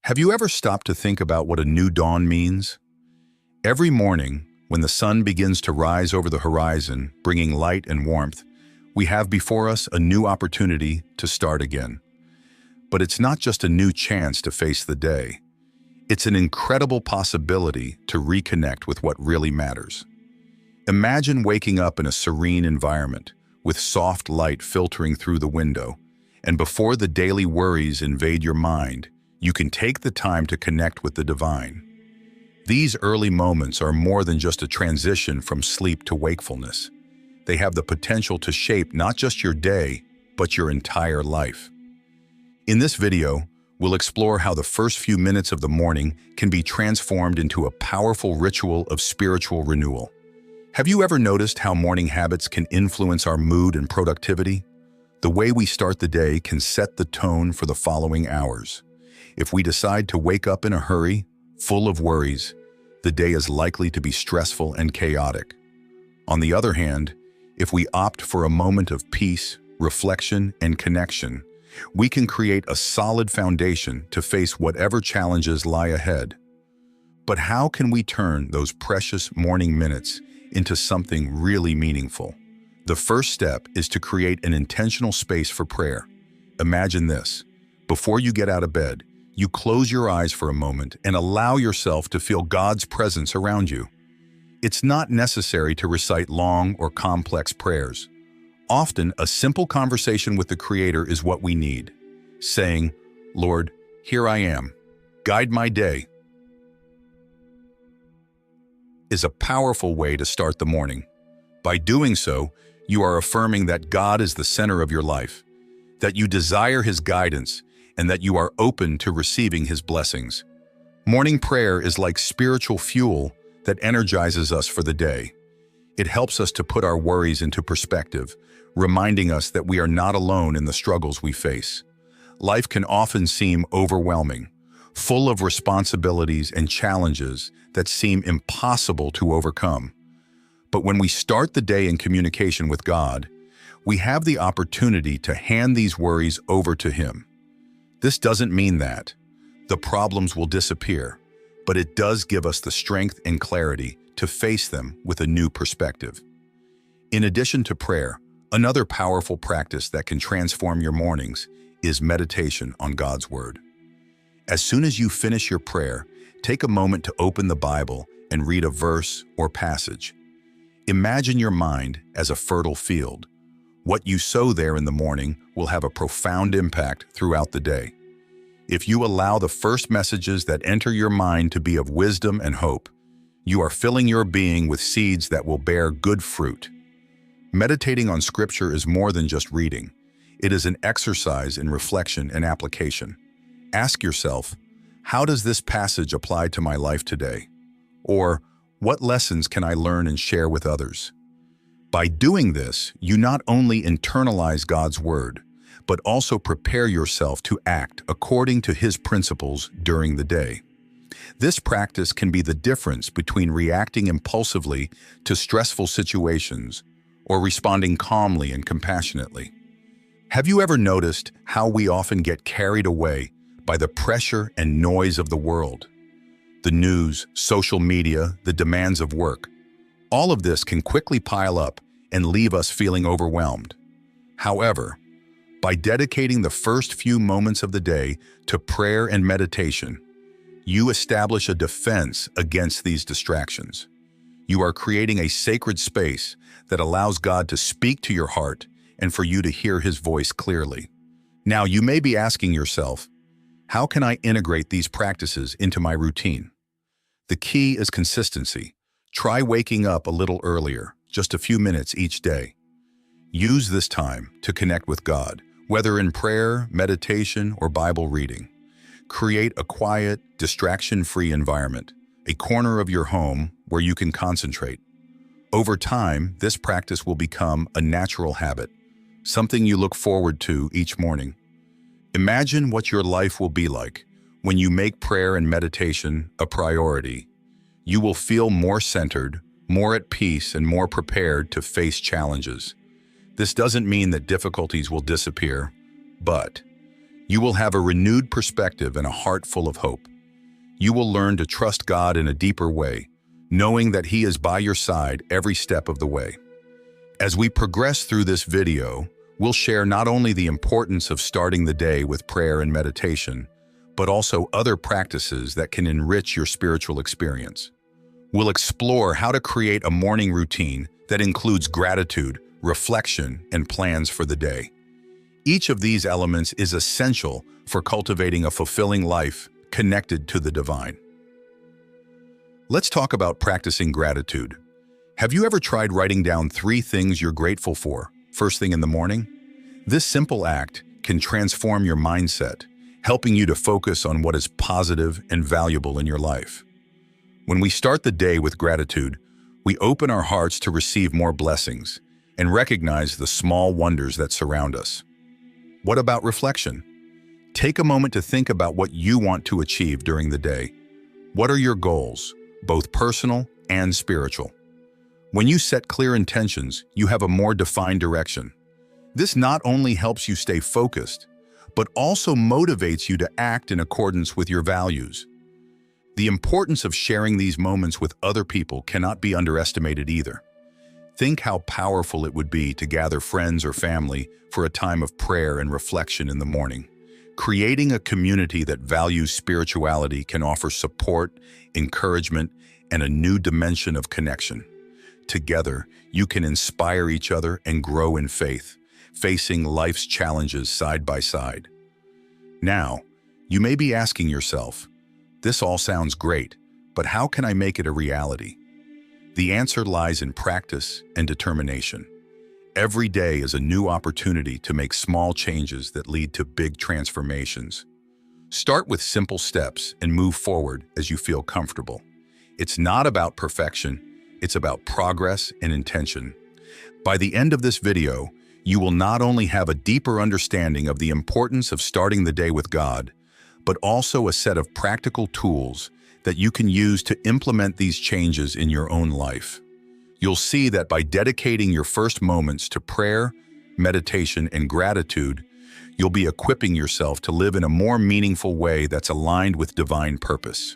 Have you ever stopped to think about what a new dawn means? Every morning, when the sun begins to rise over the horizon, bringing light and warmth, we have before us a new opportunity to start again. But it's not just a new chance to face the day. It's an incredible possibility to reconnect with what really matters. Imagine waking up in a serene environment, with soft light filtering through the window, and before the daily worries invade your mind, you can take the time to connect with the divine. These early moments are more than just a transition from sleep to wakefulness. They have the potential to shape not just your day, but your entire life. In this video, we'll explore how the first few minutes of the morning can be transformed into a powerful ritual of spiritual renewal. Have you ever noticed how morning habits can influence our mood and productivity? The way we start the day can set the tone for the following hours. If we decide to wake up in a hurry, full of worries, the day is likely to be stressful and chaotic. On the other hand, if we opt for a moment of peace, reflection, and connection, we can create a solid foundation to face whatever challenges lie ahead. But how can we turn those precious morning minutes into something really meaningful? The first step is to create an intentional space for prayer. Imagine this. Before you get out of bed, you close your eyes for a moment and allow yourself to feel God's presence around you. It's not necessary to recite long or complex prayers. Often, a simple conversation with the Creator is what we need. Saying, "Lord, here I am. Guide my day," is a powerful way to start the morning. By doing so, you are affirming that God is the center of your life, that you desire His guidance, and that you are open to receiving His blessings. Morning prayer is like spiritual fuel that energizes us for the day. It helps us to put our worries into perspective, reminding us that we are not alone in the struggles we face. Life can often seem overwhelming, full of responsibilities and challenges that seem impossible to overcome. But when we start the day in communication with God, we have the opportunity to hand these worries over to Him. This doesn't mean that the problems will disappear, but it does give us the strength and clarity to face them with a new perspective. In addition to prayer, another powerful practice that can transform your mornings is meditation on God's Word. As soon as you finish your prayer, take a moment to open the Bible and read a verse or passage. Imagine your mind as a fertile field. What you sow there in the morning will have a profound impact throughout the day. If you allow the first messages that enter your mind to be of wisdom and hope, you are filling your being with seeds that will bear good fruit. Meditating on Scripture is more than just reading. It is an exercise in reflection and application. Ask yourself, how does this passage apply to my life today? Or, what lessons can I learn and share with others? By doing this, you not only internalize God's Word, but also prepare yourself to act according to His principles during the day. This practice can be the difference between reacting impulsively to stressful situations or responding calmly and compassionately. Have you ever noticed how we often get carried away by the pressure and noise of the world? The news, social media, the demands of work. All of this can quickly pile up and leave us feeling overwhelmed. However, by dedicating the first few moments of the day to prayer and meditation, you establish a defense against these distractions. You are creating a sacred space that allows God to speak to your heart and for you to hear His voice clearly. Now, you may be asking yourself, how can I integrate these practices into my routine? The key is consistency. Try waking up a little earlier, just a few minutes each day. Use this time to connect with God, whether in prayer, meditation, or Bible reading. Create a quiet, distraction-free environment, a corner of your home where you can concentrate. Over time, this practice will become a natural habit, something you look forward to each morning. Imagine what your life will be like when you make prayer and meditation a priority. You will feel more centered, more at peace, and more prepared to face challenges. This doesn't mean that difficulties will disappear, but You will have a renewed perspective and a heart full of hope. You will learn to trust God in a deeper way, knowing that He is by your side every step of the way. As we progress through this video, we'll share not only the importance of starting the day with prayer and meditation, but also other practices that can enrich your spiritual experience. We'll explore how to create a morning routine that includes gratitude, reflection, and plans for the day. Each of these elements is essential for cultivating a fulfilling life connected to the divine. Let's talk about practicing gratitude. Have you ever tried writing down 3 things you're grateful for first thing in the morning? This simple act can transform your mindset, helping you to focus on what is positive and valuable in your life. When we start the day with gratitude, we open our hearts to receive more blessings and recognize the small wonders that surround us. What about reflection? Take a moment to think about what you want to achieve during the day. What are your goals, both personal and spiritual? When you set clear intentions, you have a more defined direction. This not only helps you stay focused, but also motivates you to act in accordance with your values. The importance of sharing these moments with other people cannot be underestimated either. Think how powerful it would be to gather friends or family for a time of prayer and reflection in the morning. Creating a community that values spirituality can offer support, encouragement, and a new dimension of connection. Together, you can inspire each other and grow in faith, facing life's challenges side by side. Now, you may be asking yourself, this all sounds great, but how can I make it a reality? The answer lies in practice and determination. Every day is a new opportunity to make small changes that lead to big transformations. Start with simple steps and move forward as you feel comfortable. It's not about perfection, it's about progress and intention. By the end of this video, you will not only have a deeper understanding of the importance of starting the day with God, but also a set of practical tools that you can use to implement these changes in your own life. You'll see that by dedicating your first moments to prayer, meditation, and gratitude, you'll be equipping yourself to live in a more meaningful way that's aligned with divine purpose.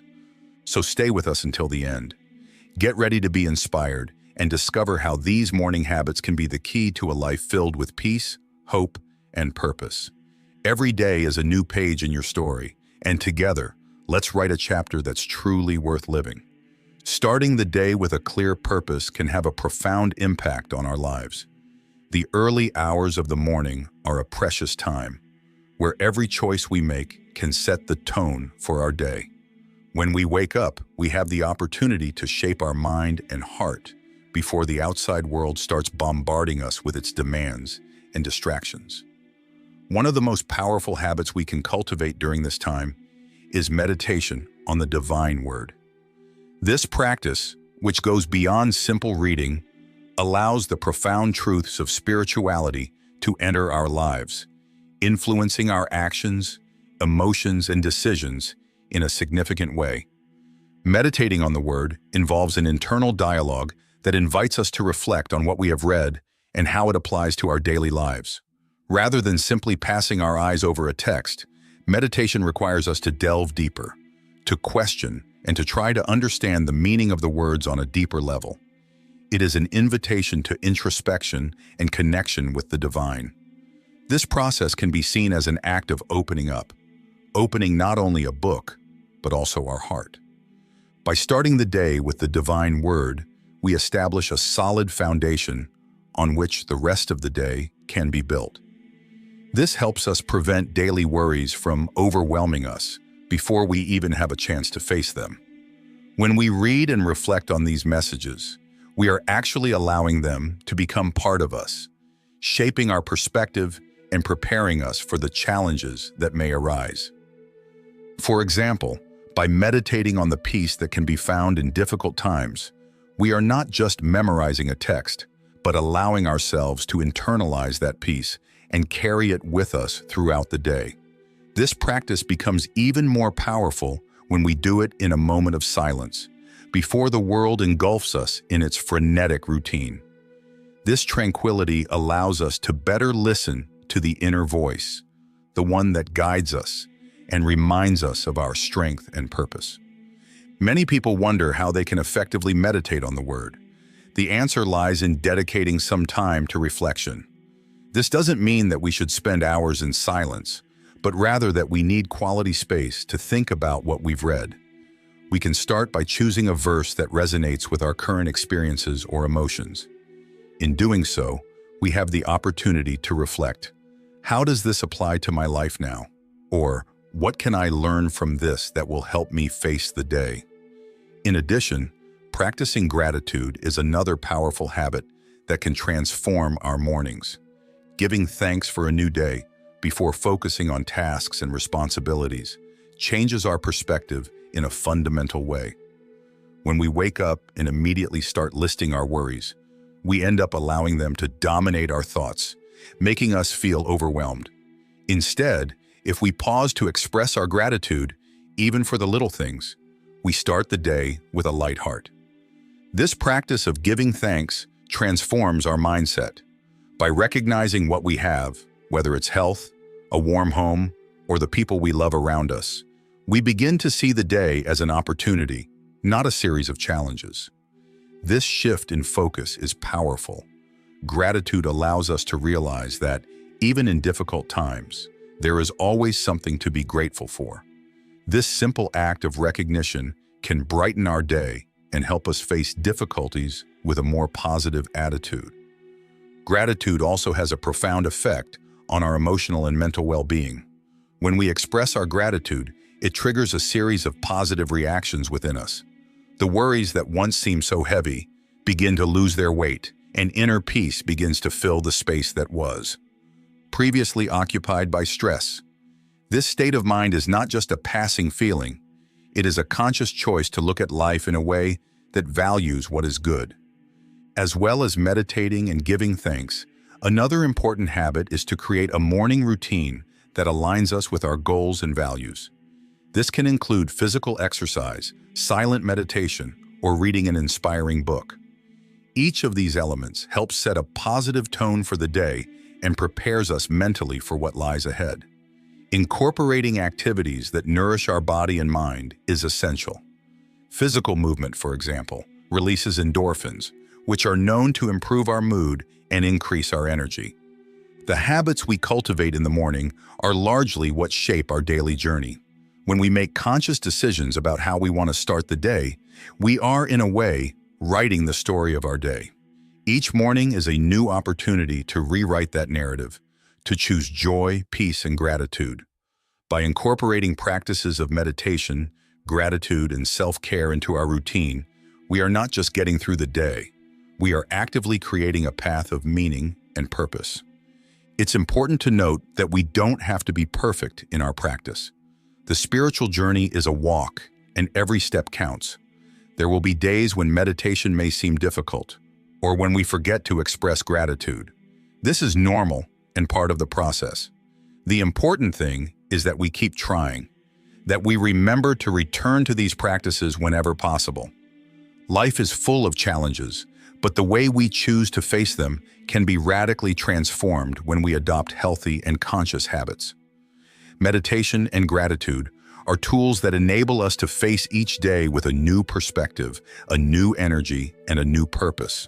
So stay with us until the end. Get ready to be inspired and discover how these morning habits can be the key to a life filled with peace, hope, and purpose. Every day is a new page in your story, and together, let's write a chapter that's truly worth living. Starting the day with a clear purpose can have a profound impact on our lives. The early hours of the morning are a precious time, where every choice we make can set the tone for our day. When we wake up, we have the opportunity to shape our mind and heart before the outside world starts bombarding us with its demands and distractions. One of the most powerful habits we can cultivate during this time is meditation on the divine word. This practice, which goes beyond simple reading, allows the profound truths of spirituality to enter our lives, influencing our actions, emotions, and decisions in a significant way. Meditating on the Word involves an internal dialogue that invites us to reflect on what we have read and how it applies to our daily lives. Rather than simply passing our eyes over a text, meditation requires us to delve deeper, to question, and to try to understand the meaning of the words on a deeper level. It is an invitation to introspection and connection with the divine. This process can be seen as an act of opening up, opening not only a book, but also our heart. By starting the day with the divine word, we establish a solid foundation on which the rest of the day can be built. This helps us prevent daily worries from overwhelming us before we even have a chance to face them. When we read and reflect on these messages, we are actually allowing them to become part of us, shaping our perspective and preparing us for the challenges that may arise. For example, by meditating on the peace that can be found in difficult times, we are not just memorizing a text, but allowing ourselves to internalize that peace and carry it with us throughout the day. This practice becomes even more powerful when we do it in a moment of silence, before the world engulfs us in its frenetic routine. This tranquility allows us to better listen to the inner voice, the one that guides us and reminds us of our strength and purpose. Many people wonder how they can effectively meditate on the Word. The answer lies in dedicating some time to reflection. This doesn't mean that we should spend hours in silence, but rather that we need quality space to think about what we've read. We can start by choosing a verse that resonates with our current experiences or emotions. In doing so, we have the opportunity to reflect. How does this apply to my life now? Or, what can I learn from this that will help me face the day? In addition, practicing gratitude is another powerful habit that can transform our mornings. Giving thanks for a new day before focusing on tasks and responsibilities changes our perspective in a fundamental way. When we wake up and immediately start listing our worries, we end up allowing them to dominate our thoughts, making us feel overwhelmed. Instead, if we pause to express our gratitude, even for the little things, we start the day with a light heart. This practice of giving thanks transforms our mindset. By recognizing what we have, whether it's health, a warm home, or the people we love around us, we begin to see the day as an opportunity, not a series of challenges. This shift in focus is powerful. Gratitude allows us to realize that, even in difficult times, there is always something to be grateful for. This simple act of recognition can brighten our day and help us face difficulties with a more positive attitude. Gratitude also has a profound effect on our emotional and mental well-being. When we express our gratitude, it triggers a series of positive reactions within us. The worries that once seemed so heavy begin to lose their weight, and inner peace begins to fill the space that was previously occupied by stress. This state of mind is not just a passing feeling. It is a conscious choice to look at life in a way that values what is good. As well as meditating and giving thanks, another important habit is to create a morning routine that aligns us with our goals and values. This can include physical exercise, silent meditation, or reading an inspiring book. Each of these elements helps set a positive tone for the day and prepares us mentally for what lies ahead. Incorporating activities that nourish our body and mind is essential. Physical movement, for example, releases endorphins, which are known to improve our mood and increase our energy. The habits we cultivate in the morning are largely what shape our daily journey. When we make conscious decisions about how we want to start the day, we are, in a way, writing the story of our day. Each morning is a new opportunity to rewrite that narrative, to choose joy, peace, and gratitude. By incorporating practices of meditation, gratitude, and self-care into our routine, we are not just getting through the day. We are actively creating a path of meaning and purpose. It's important to note that we don't have to be perfect in our practice. The spiritual journey is a walk, and every step counts. There will be days when meditation may seem difficult, or when we forget to express gratitude. This is normal and part of the process. The important thing is that we keep trying, that we remember to return to these practices whenever possible. Life is full of challenges, but the way we choose to face them can be radically transformed when we adopt healthy and conscious habits. Meditation and gratitude are tools that enable us to face each day with a new perspective, a new energy, and a new purpose.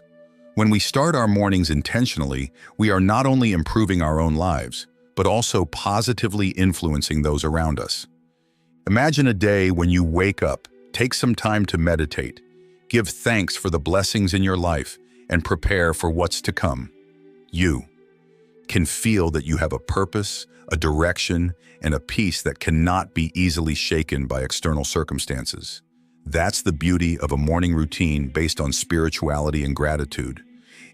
When we start our mornings intentionally, we are not only improving our own lives, but also positively influencing those around us. Imagine a day when you wake up, take some time to meditate, give thanks for the blessings in your life, and prepare for what's to come. You can feel that you have a purpose, a direction, and a peace that cannot be easily shaken by external circumstances. That's the beauty of a morning routine based on spirituality and gratitude.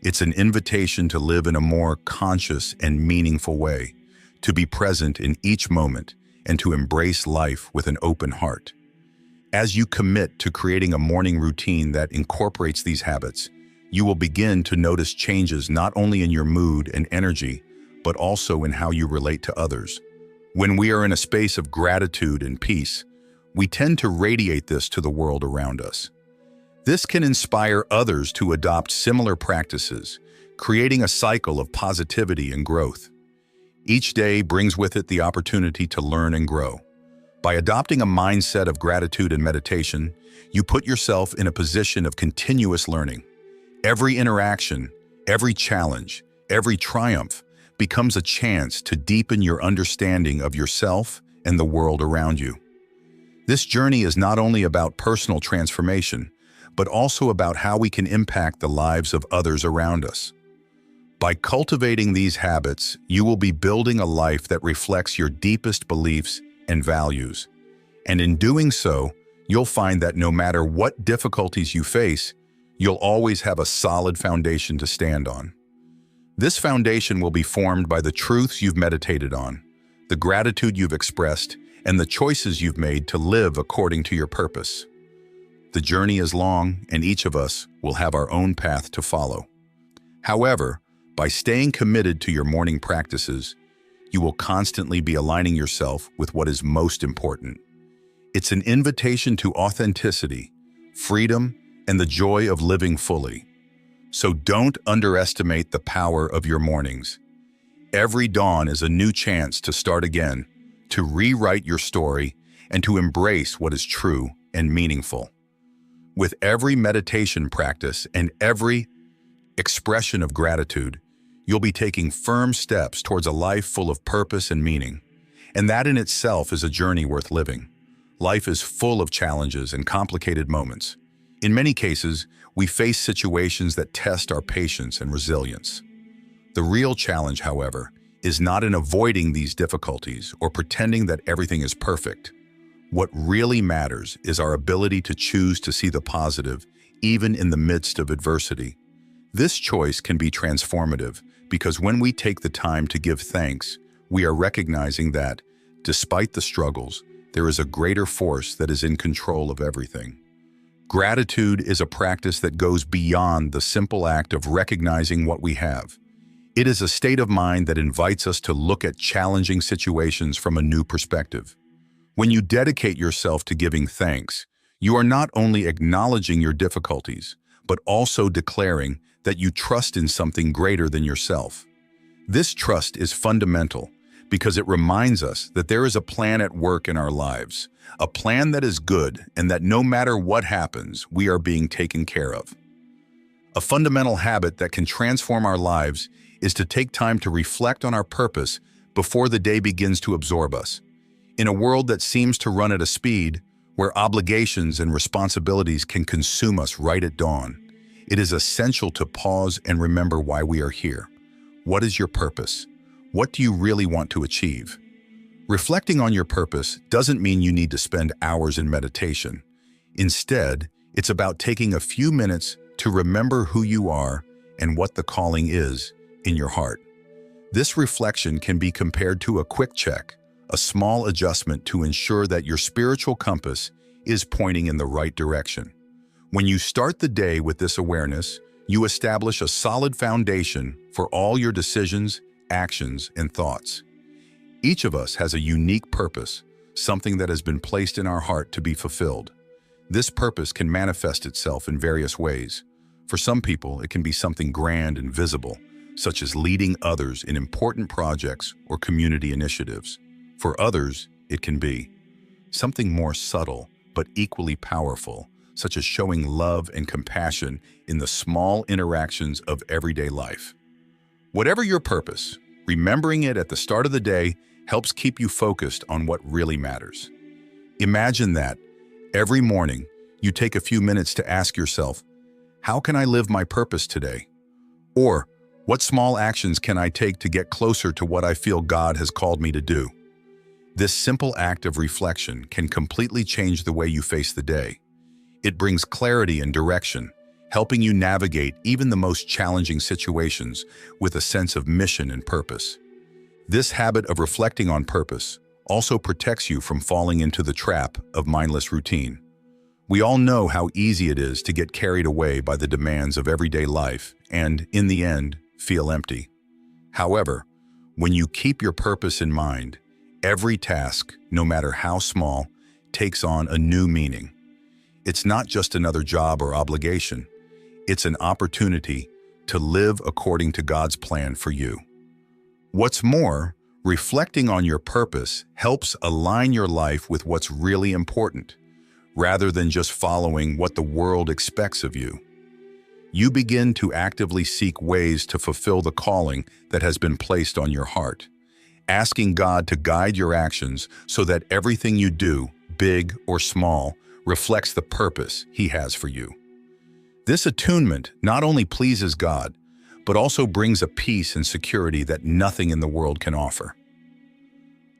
It's an invitation to live in a more conscious and meaningful way, to be present in each moment, and to embrace life with an open heart. As you commit to creating a morning routine that incorporates these habits, you will begin to notice changes not only in your mood and energy, but also in how you relate to others. When we are in a space of gratitude and peace, we tend to radiate this to the world around us. This can inspire others to adopt similar practices, creating a cycle of positivity and growth. Each day brings with it the opportunity to learn and grow. By adopting a mindset of gratitude and meditation, you put yourself in a position of continuous learning. Every interaction, every challenge, every triumph becomes a chance to deepen your understanding of yourself and the world around you. This journey is not only about personal transformation, but also about how we can impact the lives of others around us. By cultivating these habits, you will be building a life that reflects your deepest beliefs and values. And in doing so, you'll find that no matter what difficulties you face, you'll always have a solid foundation to stand on. This foundation will be formed by the truths you've meditated on, the gratitude you've expressed, and the choices you've made to live according to your purpose. The journey is long, and each of us will have our own path to follow. However, by staying committed to your morning practices, you will constantly be aligning yourself with what is most important. It's an invitation to authenticity, freedom, and the joy of living fully. So don't underestimate the power of your mornings. Every dawn is a new chance to start again, to rewrite your story, and to embrace what is true and meaningful. With every meditation practice and every expression of gratitude, you'll be taking firm steps towards a life full of purpose and meaning. And that in itself is a journey worth living. Life is full of challenges and complicated moments. In many cases, we face situations that test our patience and resilience. The real challenge, however, is not in avoiding these difficulties or pretending that everything is perfect. What really matters is our ability to choose to see the positive, even in the midst of adversity. This choice can be transformative because when we take the time to give thanks, we are recognizing that, despite the struggles, there is a greater force that is in control of everything. Gratitude is a practice that goes beyond the simple act of recognizing what we have. It is a state of mind that invites us to look at challenging situations from a new perspective. When you dedicate yourself to giving thanks, you are not only acknowledging your difficulties, but also declaring that you trust in something greater than yourself. This trust is fundamental because it reminds us that there is a plan at work in our lives, a plan that is good and that no matter what happens, we are being taken care of. A fundamental habit that can transform our lives is to take time to reflect on our purpose before the day begins to absorb us. In a world that seems to run at a speed, where obligations and responsibilities can consume us right at dawn, it is essential to pause and remember why we are here. What is your purpose? What do you really want to achieve? Reflecting on your purpose doesn't mean you need to spend hours in meditation. Instead, it's about taking a few minutes to remember who you are and what the calling is in your heart. This reflection can be compared to a quick check, a small adjustment to ensure that your spiritual compass is pointing in the right direction. When you start the day with this awareness, you establish a solid foundation for all your decisions, actions, and thoughts. Each of us has a unique purpose, something that has been placed in our heart to be fulfilled. This purpose can manifest itself in various ways. For some people, it can be something grand and visible, such as leading others in important projects or community initiatives. For others, it can be something more subtle but equally powerful, such as showing love and compassion in the small interactions of everyday life. Whatever your purpose, remembering it at the start of the day helps keep you focused on what really matters. Imagine that every morning you take a few minutes to ask yourself, how can I live my purpose today? Or, what small actions can I take to get closer to what I feel God has called me to do? This simple act of reflection can completely change the way you face the day. It brings clarity and direction, helping you navigate even the most challenging situations with a sense of mission and purpose. This habit of reflecting on purpose also protects you from falling into the trap of mindless routine. We all know how easy it is to get carried away by the demands of everyday life and, in the end, feel empty. However, when you keep your purpose in mind, every task, no matter how small, takes on a new meaning. It's not just another job or obligation. It's an opportunity to live according to God's plan for you. What's more, Reflecting on your purpose helps align your life with what's really important, rather than just following what the world expects of you. You begin to actively seek ways to fulfill the calling that has been placed on your heart, asking God to guide your actions so that everything you do, big or small, reflects the purpose He has for you. This attunement not only pleases God, but also brings a peace and security that nothing in the world can offer.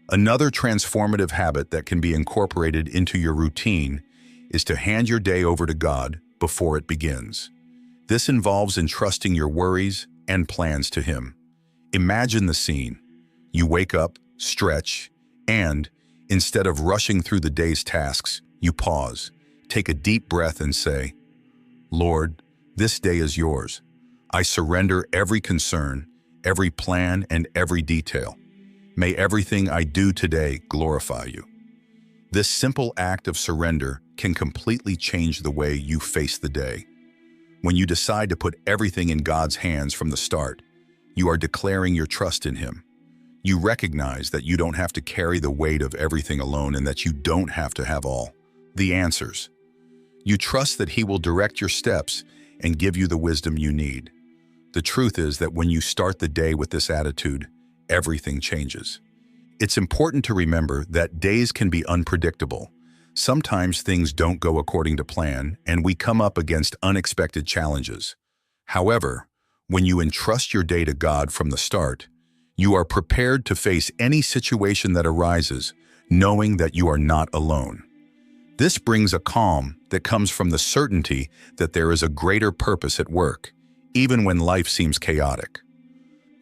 Another transformative habit that can be incorporated into your routine is to hand your day over to God before it begins. This involves entrusting your worries and plans to Him. Imagine the scene. You wake up, stretch, and, instead of rushing through the day's tasks, you pause, take a deep breath and say, "Lord, this day is yours. I surrender every concern, every plan, and every detail. May everything I do today glorify you." This simple act of surrender can completely change the way you face the day. When you decide to put everything in God's hands from the start, you are declaring your trust in Him. You recognize that you don't have to carry the weight of everything alone and that you don't have to have all the answers. You trust that He will direct your steps and give you the wisdom you need. The truth is that when you start the day with this attitude, everything changes. It's important to remember that days can be unpredictable. Sometimes things don't go according to plan, and we come up against unexpected challenges. However, when you entrust your day to God from the start, you are prepared to face any situation that arises, knowing that you are not alone. This brings a calm that comes from the certainty that there is a greater purpose at work, even when life seems chaotic.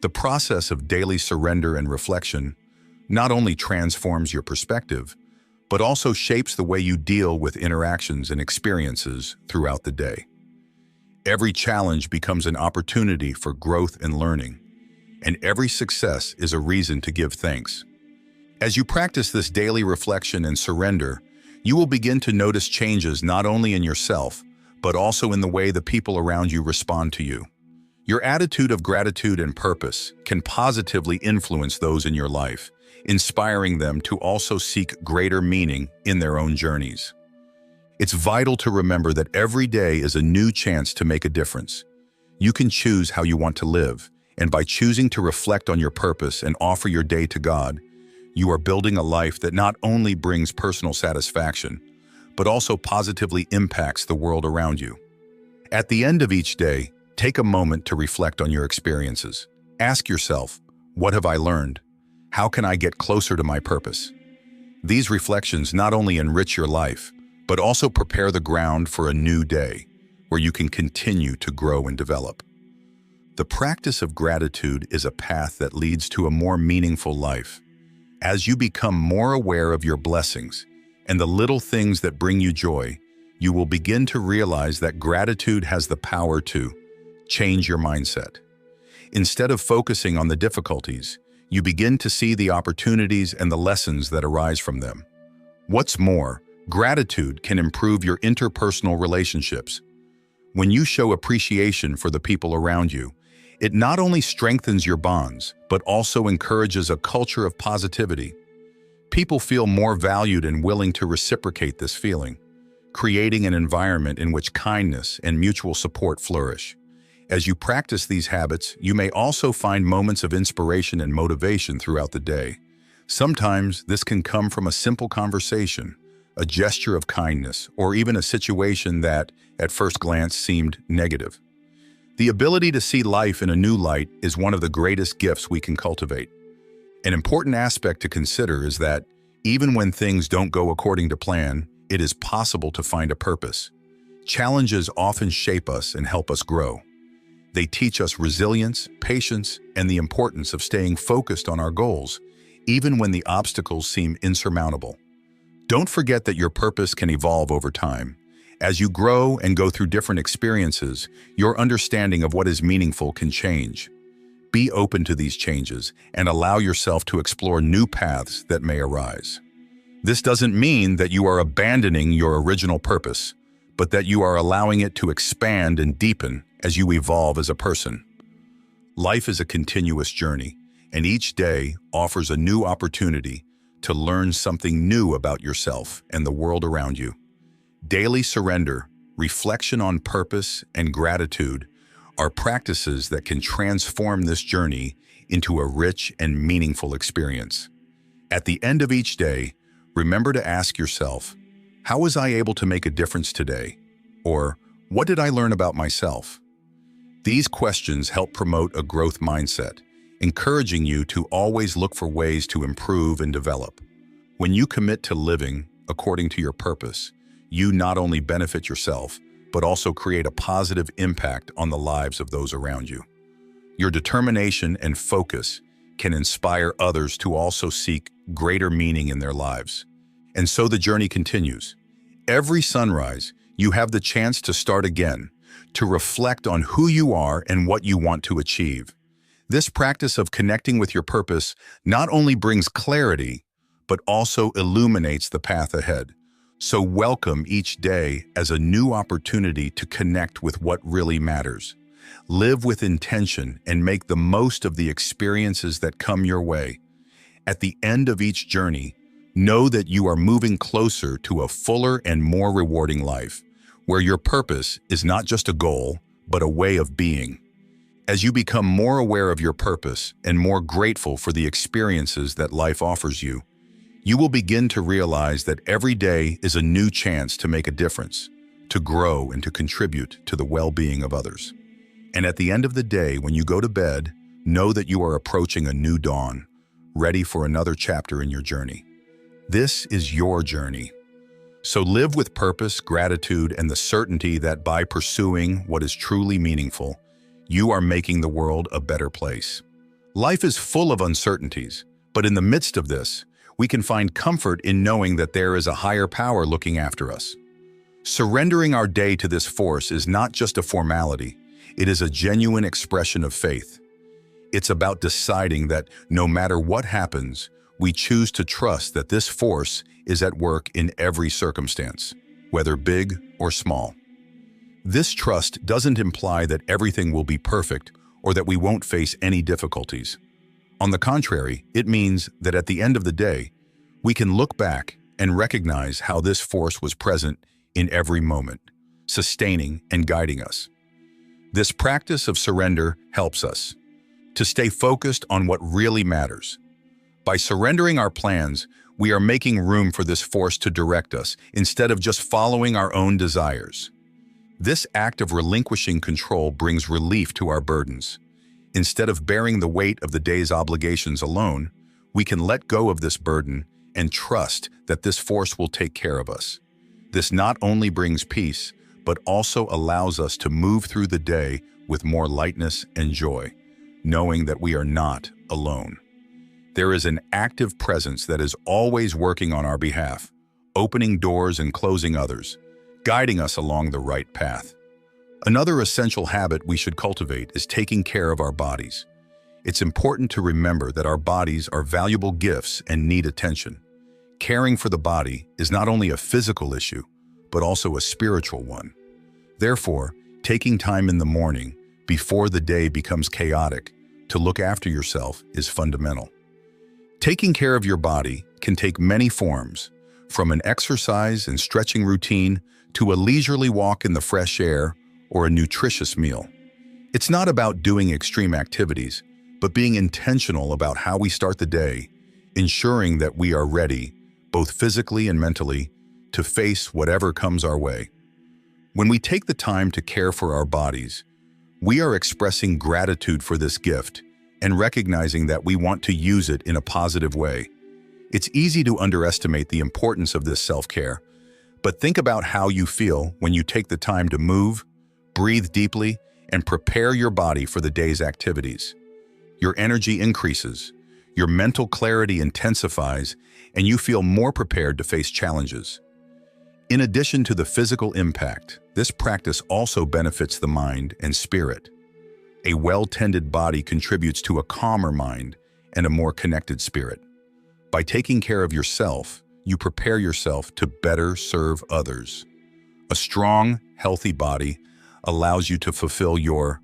The process of daily surrender and reflection not only transforms your perspective, but also shapes the way you deal with interactions and experiences throughout the day. Every challenge becomes an opportunity for growth and learning, and every success is a reason to give thanks. As you practice this daily reflection and surrender, you will begin to notice changes not only in yourself, but also in the way the people around you respond to you. Your attitude of gratitude and purpose can positively influence those in your life, inspiring them to also seek greater meaning in their own journeys. It's vital to remember that every day is a new chance to make a difference. You can choose how you want to live, and by choosing to reflect on your purpose and offer your day to God, you are building a life that not only brings personal satisfaction, but also positively impacts the world around you. At the end of each day, take a moment to reflect on your experiences. Ask yourself, what have I learned? How can I get closer to my purpose? These reflections not only enrich your life, but also prepare the ground for a new day, where you can continue to grow and develop. The practice of gratitude is a path that leads to a more meaningful life. As you become more aware of your blessings and the little things that bring you joy, you will begin to realize that gratitude has the power to change your mindset. Instead of focusing on the difficulties, you begin to see the opportunities and the lessons that arise from them. What's more, gratitude can improve your interpersonal relationships. When you show appreciation for the people around you, it not only strengthens your bonds, but also encourages a culture of positivity. People feel more valued and willing to reciprocate this feeling, creating an environment in which kindness and mutual support flourish. As you practice these habits, you may also find moments of inspiration and motivation throughout the day. Sometimes this can come from a simple conversation, a gesture of kindness, or even a situation that, at first glance, seemed negative. The ability to see life in a new light is one of the greatest gifts we can cultivate. An important aspect to consider is that, even when things don't go according to plan, it is possible to find a purpose. Challenges often shape us and help us grow. They teach us resilience, patience, and the importance of staying focused on our goals, even when the obstacles seem insurmountable. Don't forget that your purpose can evolve over time. As you grow and go through different experiences, your understanding of what is meaningful can change. Be open to these changes and allow yourself to explore new paths that may arise. This doesn't mean that you are abandoning your original purpose, but that you are allowing it to expand and deepen as you evolve as a person. Life is a continuous journey, and each day offers a new opportunity to learn something new about yourself and the world around you. Daily surrender, reflection on purpose, and gratitude are practices that can transform this journey into a rich and meaningful experience. At the end of each day, remember to ask yourself, how was I able to make a difference today? Or, what did I learn about myself? These questions help promote a growth mindset, encouraging you to always look for ways to improve and develop. When you commit to living according to your purpose, you not only benefit yourself, but also create a positive impact on the lives of those around you. Your determination and focus can inspire others to also seek greater meaning in their lives. And so the journey continues. Every sunrise, you have the chance to start again, to reflect on who you are and what you want to achieve. This practice of connecting with your purpose not only brings clarity, but also illuminates the path ahead. So welcome each day as a new opportunity to connect with what really matters. Live with intention and make the most of the experiences that come your way. At the end of each journey, know that you are moving closer to a fuller and more rewarding life, where your purpose is not just a goal, but a way of being. As you become more aware of your purpose and more grateful for the experiences that life offers you, you will begin to realize that every day is a new chance to make a difference, to grow and to contribute to the well-being of others. And at the end of the day, when you go to bed, know that you are approaching a new dawn, ready for another chapter in your journey. This is your journey. So live with purpose, gratitude, and the certainty that by pursuing what is truly meaningful, you are making the world a better place. Life is full of uncertainties, but in the midst of this, we can find comfort in knowing that there is a higher power looking after us. Surrendering our day to this force is not just a formality, it is a genuine expression of faith. It's about deciding that no matter what happens, we choose to trust that this force is at work in every circumstance, whether big or small. This trust doesn't imply that everything will be perfect or that we won't face any difficulties. On the contrary, it means that at the end of the day, we can look back and recognize how this force was present in every moment, sustaining and guiding us. This practice of surrender helps us to stay focused on what really matters. By surrendering our plans, we are making room for this force to direct us instead of just following our own desires. This act of relinquishing control brings relief to our burdens. Instead of bearing the weight of the day's obligations alone, we can let go of this burden and trust that this force will take care of us. This not only brings peace, but also allows us to move through the day with more lightness and joy, knowing that we are not alone. There is an active presence that is always working on our behalf, opening doors and closing others, guiding us along the right path. Another essential habit we should cultivate is taking care of our bodies. It's important to remember that our bodies are valuable gifts and need attention. Caring for the body is not only a physical issue, but also a spiritual one. Therefore, taking time in the morning, before the day becomes chaotic, to look after yourself is fundamental. Taking care of your body can take many forms, from an exercise and stretching routine to a leisurely walk in the fresh air or a nutritious meal. It's not about doing extreme activities, but being intentional about how we start the day, ensuring that we are ready, both physically and mentally, to face whatever comes our way. When we take the time to care for our bodies, we are expressing gratitude for this gift and recognizing that we want to use it in a positive way. It's easy to underestimate the importance of this self-care, but think about how you feel when you take the time to move, breathe deeply, and prepare your body for the day's activities. Your energy increases, your mental clarity intensifies, and you feel more prepared to face challenges. In addition to the physical impact, this practice also benefits the mind and spirit. A well-tended body contributes to a calmer mind and a more connected spirit. By taking care of yourself, you prepare yourself to better serve others. A strong, healthy body allows you to fulfill your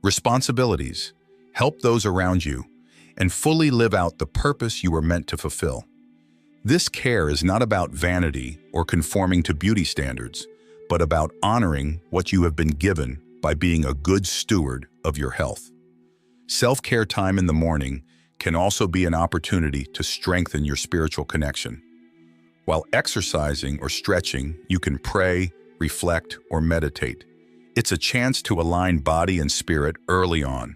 responsibilities, help those around you, and fully live out the purpose you were meant to fulfill. This care is not about vanity or conforming to beauty standards, but about honoring what you have been given by being a good steward of your health. Self-care time in the morning can also be an opportunity to strengthen your spiritual connection. While exercising or stretching, you can pray, reflect, or meditate. It's a chance to align body and spirit early on.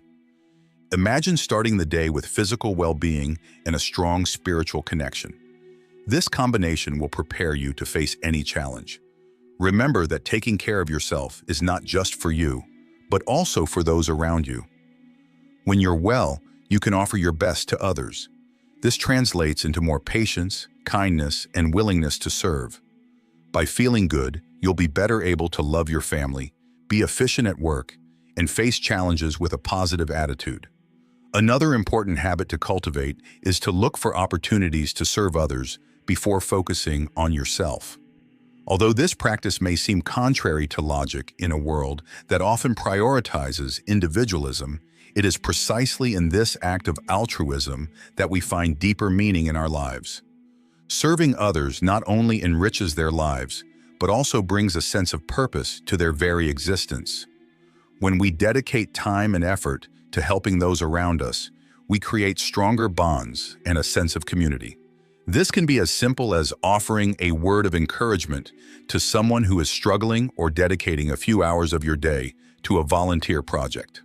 Imagine starting the day with physical well-being and a strong spiritual connection. This combination will prepare you to face any challenge. Remember that taking care of yourself is not just for you, but also for those around you. When you're well, you can offer your best to others. This translates into more patience, kindness, and willingness to serve. By feeling good, you'll be better able to love your family, be efficient at work, and face challenges with a positive attitude. Another important habit to cultivate is to look for opportunities to serve others before focusing on yourself. Although this practice may seem contrary to logic in a world that often prioritizes individualism, it is precisely in this act of altruism that we find deeper meaning in our lives. Serving others not only enriches their lives, but also brings a sense of purpose to their very existence. When we dedicate time and effort to helping those around us, we create stronger bonds and a sense of community. This can be as simple as offering a word of encouragement to someone who is struggling or dedicating a few hours of your day to a volunteer project.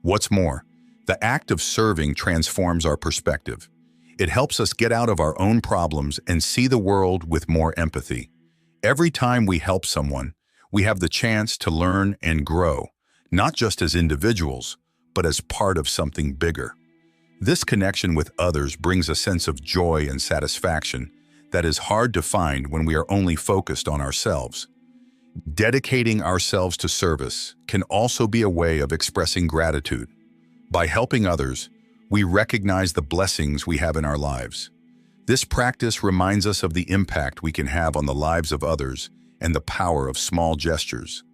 What's more, the act of serving transforms our perspective. It helps us get out of our own problems and see the world with more empathy. Every time we help someone, we have the chance to learn and grow, not just as individuals, but as part of something bigger. This connection with others brings a sense of joy and satisfaction that is hard to find when we are only focused on ourselves. Dedicating ourselves to service can also be a way of expressing gratitude. By helping others, we recognize the blessings we have in our lives. This practice reminds us of the impact we can have on the lives of others and the power of small gestures.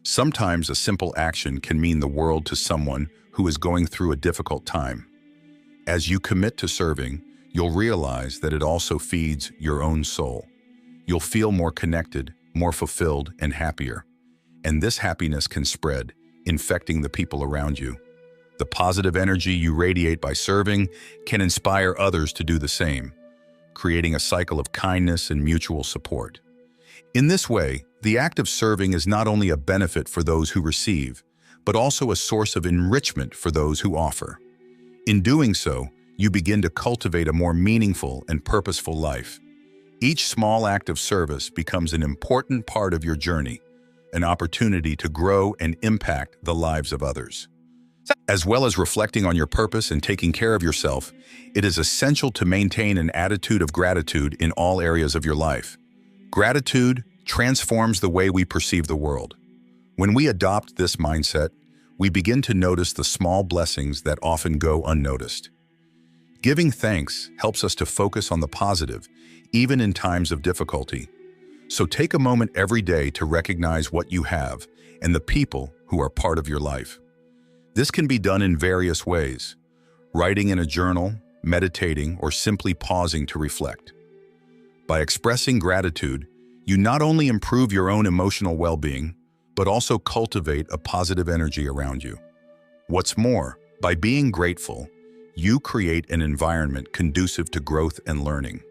Sometimes a simple action can mean the world to someone who is going through a difficult time. As you commit to serving, you'll realize that it also feeds your own soul. You'll feel more connected, more fulfilled, and happier. And this happiness can spread, infecting the people around you. The positive energy you radiate by serving can inspire others to do the same, creating a cycle of kindness and mutual support. In this way, the act of serving is not only a benefit for those who receive, but also a source of enrichment for those who offer. In doing so, you begin to cultivate a more meaningful and purposeful life. Each small act of service becomes an important part of your journey, an opportunity to grow and impact the lives of others. As well as reflecting on your purpose and taking care of yourself, it is essential to maintain an attitude of gratitude in all areas of your life. Gratitude transforms the way we perceive the world. When we adopt this mindset, we begin to notice the small blessings that often go unnoticed. Giving thanks helps us to focus on the positive, even in times of difficulty. So take a moment every day to recognize what you have and the people who are part of your life. This can be done in various ways: writing in a journal, meditating, or simply pausing to reflect. By expressing gratitude, you not only improve your own emotional well-being, but also cultivate a positive energy around you. What's more, by being grateful, you create an environment conducive to growth and learning.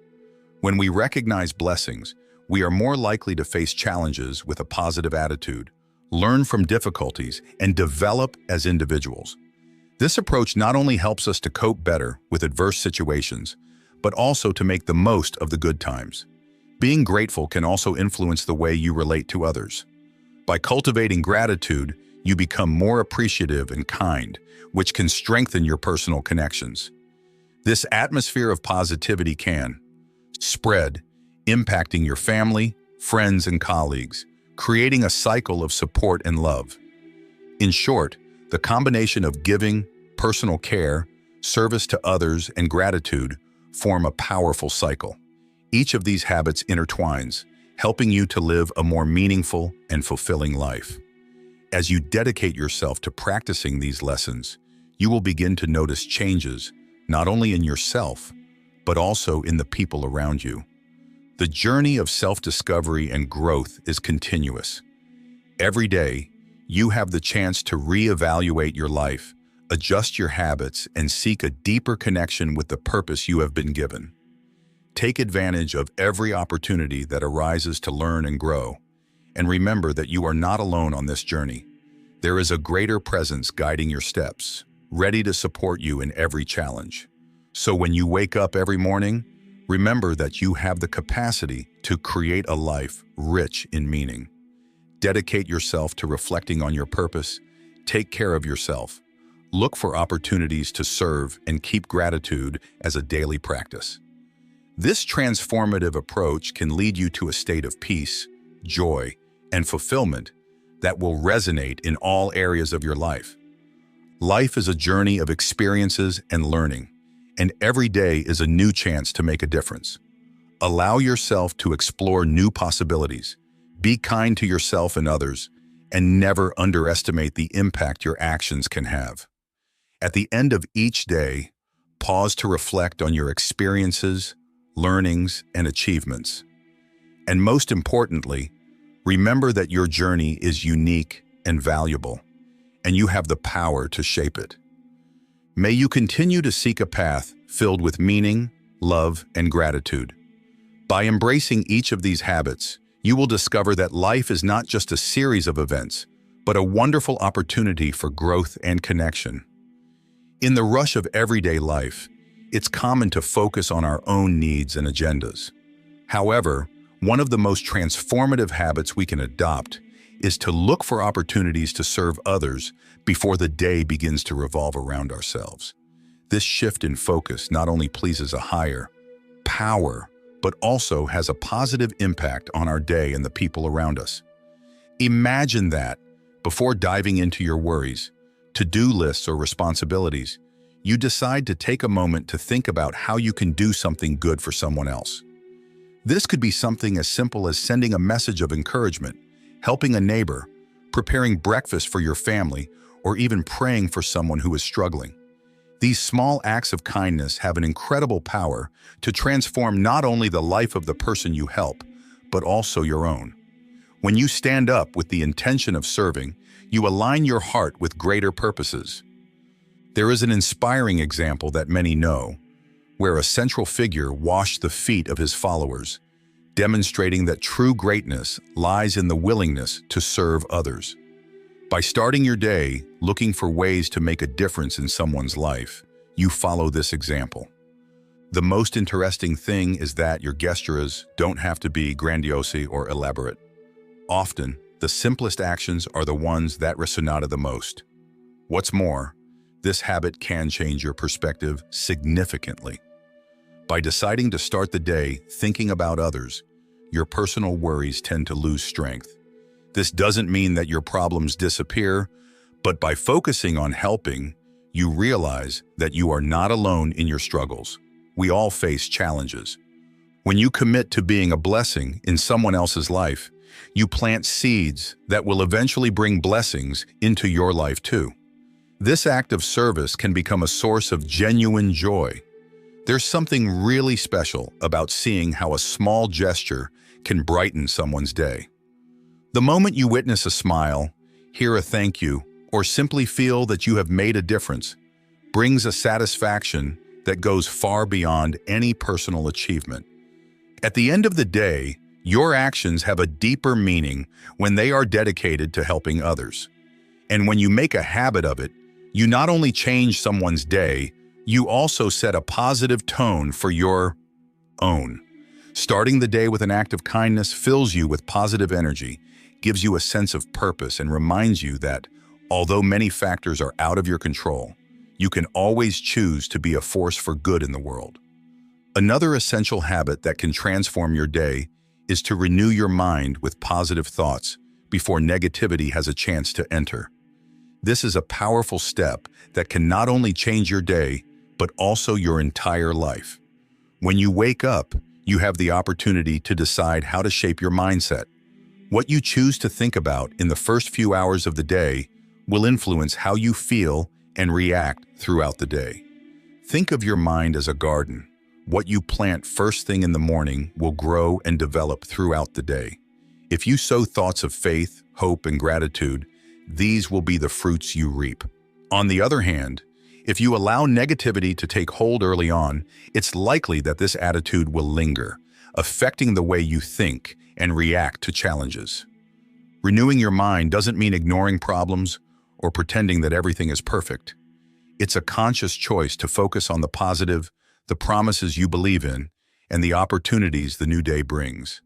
When we recognize blessings, we are more likely to face challenges with a positive attitude, learn from difficulties, and develop as individuals. This approach not only helps us to cope better with adverse situations, but also to make the most of the good times. Being grateful can also influence the way you relate to others. By cultivating gratitude, you become more appreciative and kind, which can strengthen your personal connections. This atmosphere of positivity can spread, impacting your family, friends, and colleagues, creating a cycle of support and love. In short, the combination of giving, personal care, service to others, and gratitude form a powerful cycle. Each of these habits intertwines, helping you to live a more meaningful and fulfilling life. As you dedicate yourself to practicing these lessons, you will begin to notice changes not only in yourself, but also in the people around you. The journey of self-discovery and growth is continuous. Every day, you have the chance to reevaluate your life, adjust your habits, and seek a deeper connection with the purpose you have been given. Take advantage of every opportunity that arises to learn and grow, and remember that you are not alone on this journey. There is a greater presence guiding your steps, ready to support you in every challenge. So when you wake up every morning, remember that you have the capacity to create a life rich in meaning. Dedicate yourself to reflecting on your purpose, take care of yourself, look for opportunities to serve, and keep gratitude as a daily practice. This transformative approach can lead you to a state of peace, joy, and fulfillment that will resonate in all areas of your life. Life is a journey of experiences and learning, and every day is a new chance to make a difference. Allow yourself to explore new possibilities, be kind to yourself and others, and never underestimate the impact your actions can have. At the end of each day, pause to reflect on your experiences, learnings, and achievements. And most importantly, remember that your journey is unique and valuable, and you have the power to shape it. May you continue to seek a path filled with meaning, love, and gratitude. By embracing each of these habits, you will discover that life is not just a series of events, but a wonderful opportunity for growth and connection. In the rush of everyday life, it's common to focus on our own needs and agendas. However, one of the most transformative habits we can adopt is to look for opportunities to serve others before the day begins to revolve around ourselves. This shift in focus not only pleases a higher power, but also has a positive impact on our day and the people around us. Imagine that, before diving into your worries, to-do lists, or responsibilities, you decide to take a moment to think about how you can do something good for someone else. This could be something as simple as sending a message of encouragement, helping a neighbor, preparing breakfast for your family, or even praying for someone who is struggling. These small acts of kindness have an incredible power to transform not only the life of the person you help, but also your own. When you stand up with the intention of serving, you align your heart with greater purposes. There is an inspiring example that many know, where a central figure washed the feet of his followers, demonstrating that true greatness lies in the willingness to serve others. By starting your day looking for ways to make a difference in someone's life, you follow this example. The most interesting thing is that your gestures don't have to be grandiose or elaborate. Often, the simplest actions are the ones that resonate the most. What's more, this habit can change your perspective significantly. By deciding to start the day thinking about others, your personal worries tend to lose strength. This doesn't mean that your problems disappear, but by focusing on helping, you realize that you are not alone in your struggles. We all face challenges. When you commit to being a blessing in someone else's life, you plant seeds that will eventually bring blessings into your life too. This act of service can become a source of genuine joy. There's something really special about seeing how a small gesture can brighten someone's day. The moment you witness a smile, hear a thank you, or simply feel that you have made a difference, brings a satisfaction that goes far beyond any personal achievement. At the end of the day, your actions have a deeper meaning when they are dedicated to helping others. And when you make a habit of it, you not only change someone's day, you also set a positive tone for your own. Starting the day with an act of kindness fills you with positive energy, gives you a sense of purpose, and reminds you that, although many factors are out of your control, you can always choose to be a force for good in the world. Another essential habit that can transform your day is to renew your mind with positive thoughts before negativity has a chance to enter. This is a powerful step that can not only change your day, but also your entire life. When you wake up, you have the opportunity to decide how to shape your mindset. What you choose to think about in the first few hours of the day will influence how you feel and react throughout the day. Think of your mind as a garden. What you plant first thing in the morning will grow and develop throughout the day. If you sow thoughts of faith, hope, and gratitude, these will be the fruits you reap. On the other hand, if you allow negativity to take hold early on, it's likely that this attitude will linger, affecting the way you think and react to challenges. Renewing your mind doesn't mean ignoring problems or pretending that everything is perfect. It's a conscious choice to focus on the positive, the promises you believe in, and the opportunities the new day brings.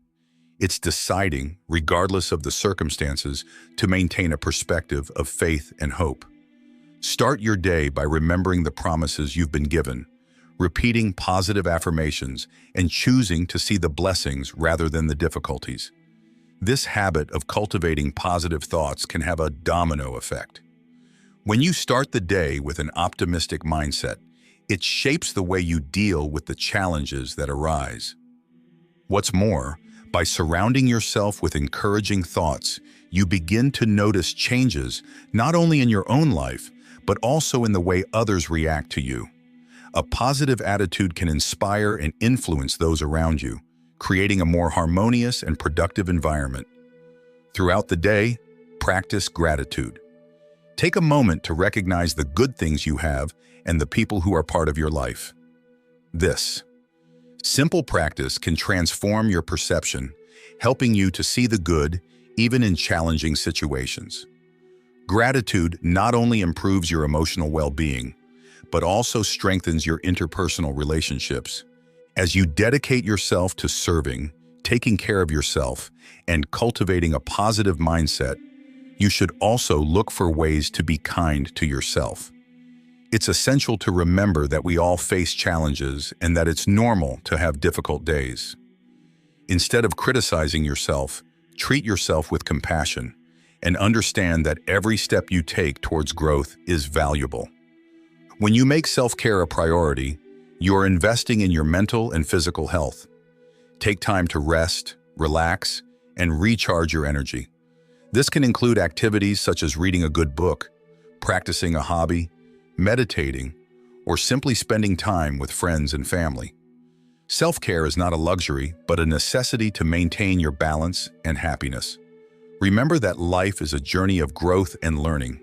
It's deciding, regardless of the circumstances, to maintain a perspective of faith and hope. Start your day by remembering the promises you've been given, repeating positive affirmations, and choosing to see the blessings rather than the difficulties. This habit of cultivating positive thoughts can have a domino effect. When you start the day with an optimistic mindset, it shapes the way you deal with the challenges that arise. What's more, by surrounding yourself with encouraging thoughts, you begin to notice changes not only in your own life, but also in the way others react to you. A positive attitude can inspire and influence those around you, creating a more harmonious and productive environment. Throughout the day, practice gratitude. Take a moment to recognize the good things you have and the people who are part of your life. This simple practice can transform your perception, helping you to see the good even in challenging situations. Gratitude not only improves your emotional well-being, but also strengthens your interpersonal relationships. As you dedicate yourself to serving, taking care of yourself, and cultivating a positive mindset, you should also look for ways to be kind to yourself. It's essential to remember that we all face challenges and that it's normal to have difficult days. Instead of criticizing yourself, treat yourself with compassion and understand that every step you take towards growth is valuable. When you make self-care a priority, you are investing in your mental and physical health. Take time to rest, relax, and recharge your energy. This can include activities such as reading a good book, practicing a hobby, meditating, or simply spending time with friends and family. Self-care is not a luxury, but a necessity to maintain your balance and happiness. Remember that life is a journey of growth and learning.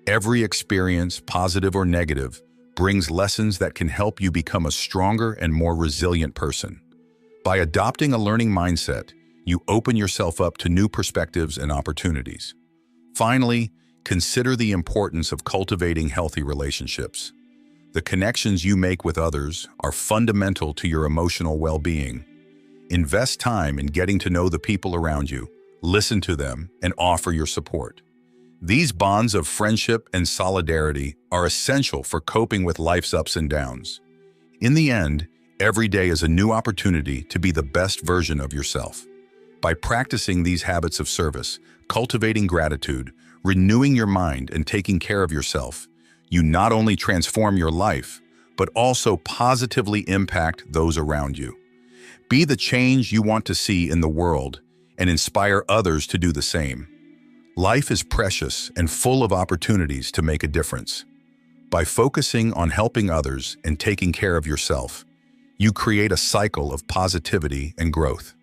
Every experience, positive or negative, brings lessons that can help you become a stronger and more resilient person. By adopting a learning mindset, you open yourself up to new perspectives and opportunities. Finally, consider the importance of cultivating healthy relationships. The connections you make with others are fundamental to your emotional well-being. Invest time in getting to know the people around you, listen to them, and offer your support. These bonds of friendship and solidarity are essential for coping with life's ups and downs. In the end, every day is a new opportunity to be the best version of yourself. By practicing these habits of service, cultivating gratitude, renewing your mind, and taking care of yourself, you not only transform your life, but also positively impact those around you. Be the change you want to see in the world and inspire others to do the same. Life is precious and full of opportunities to make a difference. By focusing on helping others and taking care of yourself, you create a cycle of positivity and growth.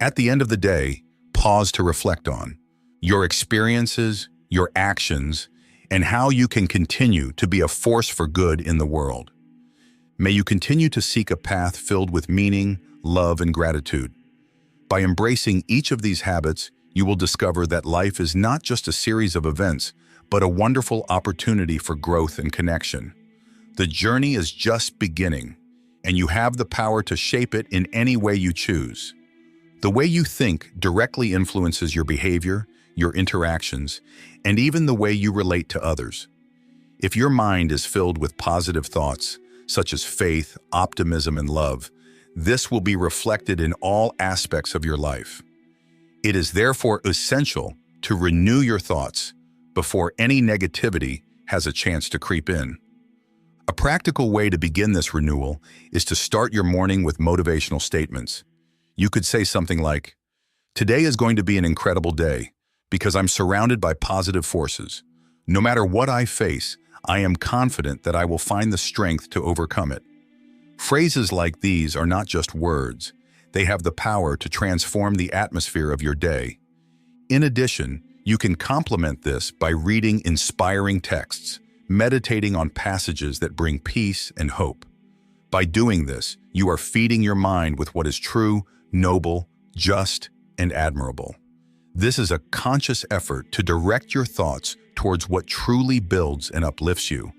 At the end of the day, pause to reflect on your experiences, your actions, and how you can continue to be a force for good in the world. May you continue to seek a path filled with meaning, love, and gratitude. By embracing each of these habits, you will discover that life is not just a series of events, but a wonderful opportunity for growth and connection. The journey is just beginning, and you have the power to shape it in any way you choose. The way you think directly influences your behavior, your interactions, and even the way you relate to others. If your mind is filled with positive thoughts, such as faith, optimism, and love, this will be reflected in all aspects of your life. It is therefore essential to renew your thoughts before any negativity has a chance to creep in. A practical way to begin this renewal is to start your morning with motivational statements. You could say something like, "Today is going to be an incredible day because I'm surrounded by positive forces. No matter what I face, I am confident that I will find the strength to overcome it. Phrases like these are not just words. They have the power to transform the atmosphere of your day. In addition, you can complement this by reading inspiring texts, meditating on passages that bring peace and hope. By doing this, you are feeding your mind with what is true, noble, just, and admirable. This is a conscious effort to direct your thoughts towards what truly builds and uplifts you,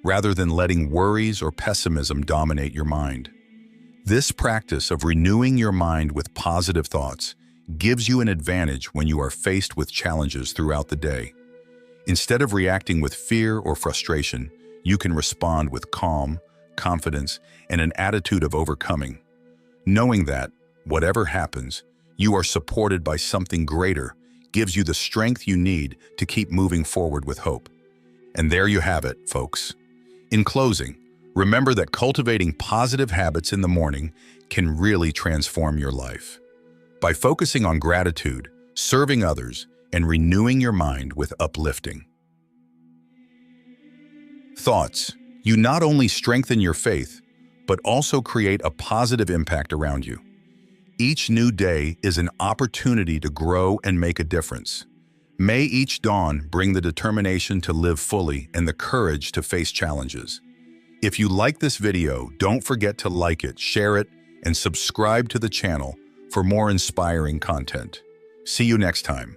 rather than letting worries or pessimism dominate your mind. This practice of renewing your mind with positive thoughts gives you an advantage when you are faced with challenges throughout the day. Instead of reacting with fear or frustration, you can respond with calm, confidence, and an attitude of overcoming, knowing that, whatever happens, you are supported by something greater gives you the strength you need to keep moving forward with hope. And there you have it, folks. In closing, remember that cultivating positive habits in the morning can really transform your life. By focusing on gratitude, serving others, and renewing your mind with uplifting thoughts, you not only strengthen your faith, but also create a positive impact around you. Each new day is an opportunity to grow and make a difference. May each dawn bring the determination to live fully and the courage to face challenges. If you like this video, don't forget to like it, share it, and subscribe to the channel for more inspiring content. See you next time.